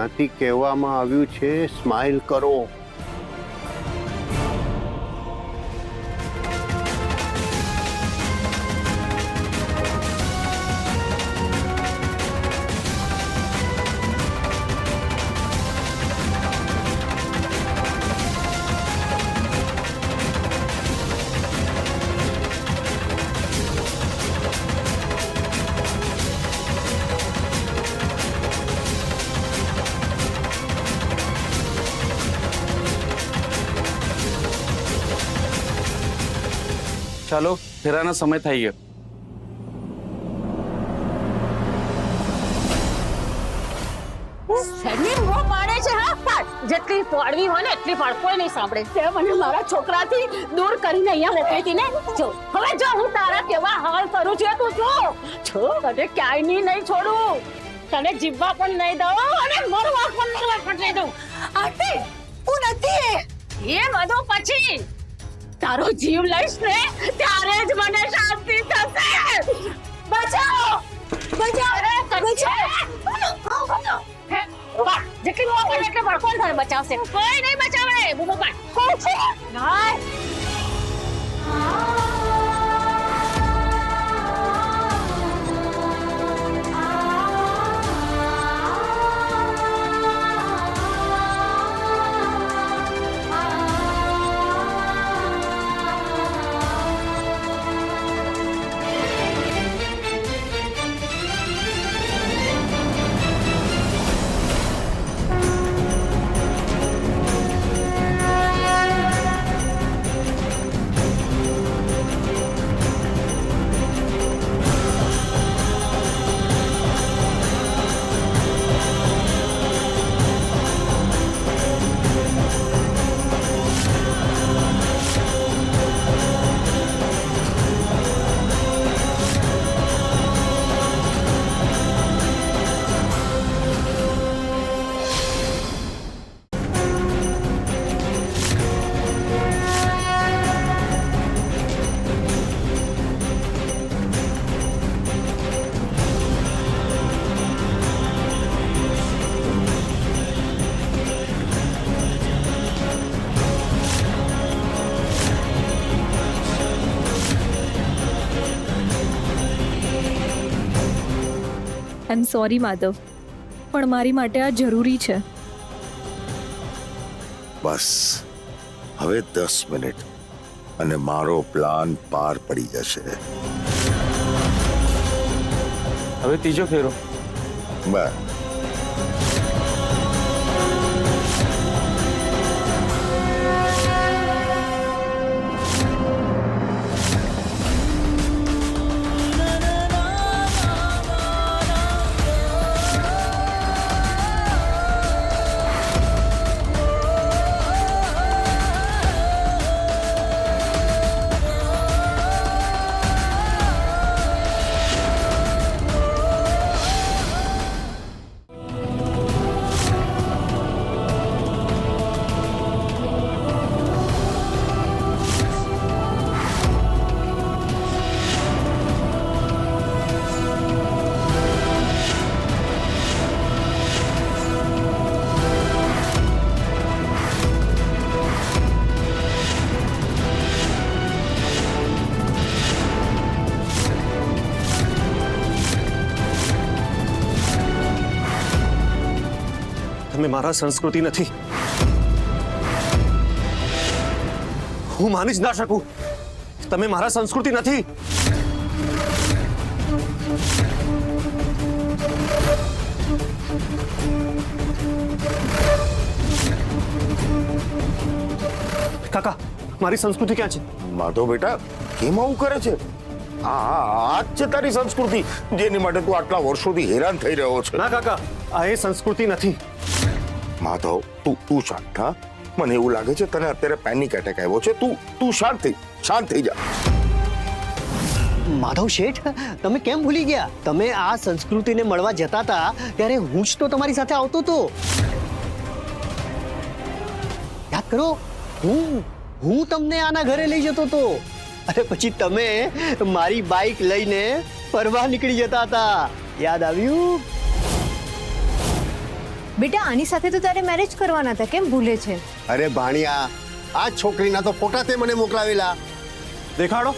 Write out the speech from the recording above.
ત્યાંથી કહેવામાં આવ્યું છે સ્માઈલ કરો. ચાલો ફેરાના સમય થઈ ગયો. જેટલી પાડવી હોય ને એટલી પાડ, કોઈ નહીં સાંભળે. તે મને મારા છોકરાથી દૂર કરીને અહીંયા મોકલી હતી ને. જો હવે જો હું તારા કેવા હાલ કરું છું તું જો તને ક્યાંય નહીં છોડું, તને જીવવા પણ નહીં દઉં અને મરવા પણ નહીં દઉં. આંટી હું નથી એ બધું પછી તારો જીવ લઈશ ને ત્યારે જ મને શાંતિ થશે. બચાવો બચાવો. જેટલી મોવા પડે એટલે કોણ તારે બચાવશે? કોઈ નહીં બચાવે. બૂમો પાડ. કોણ છે? ના આઈ એમ સોરી માધવ, પણ મારી માટે આ જરૂરી છે. બસ હવે 10 મિનિટ અને મારો પ્લાન પાર પડી જશે. હવે ત્રીજો ફેરો. બસ તમે મારા સંસ્કૃતિ નથી. હું માની જ ના શકું. તમે મારા સંસ્કૃતિ નથી. કાકા, મારી સંસ્કૃતિ ક્યાં છે? માધવ બેટા કેમ આવું કરે છે? આ જ છે તારી સંસ્કૃતિ જેની માટે તું આટલા વર્ષોથી હેરાન થઈ રહ્યો છે. ના કાકા, આ એ સંસ્કૃતિ નથી. માધવ તું શાંત થા. મને એવું લાગે છે તને અત્યારે પેનિક એટેક આવ્યો છે. તું શાંત થઈ જા. માધવ શેઠ, તમે કેમ ભૂલી ગયા? તમે આ સંસ્કૃતિને મળવા જતા હતા ત્યારે હું જ તો તમારી સાથે આવતો હતો. યાદ કરો, હું તમને આના ઘરે લઈ જતો હતો અને પછી તમે મારી બાઇક લઈને ફરવા નીકળી જતા હતા. યાદ આવ્યું? બેટા આની સાથે તો તારે મેરેજ કરવાના હતા, કેમ ભૂલે છે? અરે ભાણિયા, આ છોકરીના તો ફોટા તે મને મોકલાવેલા. દેખાડો.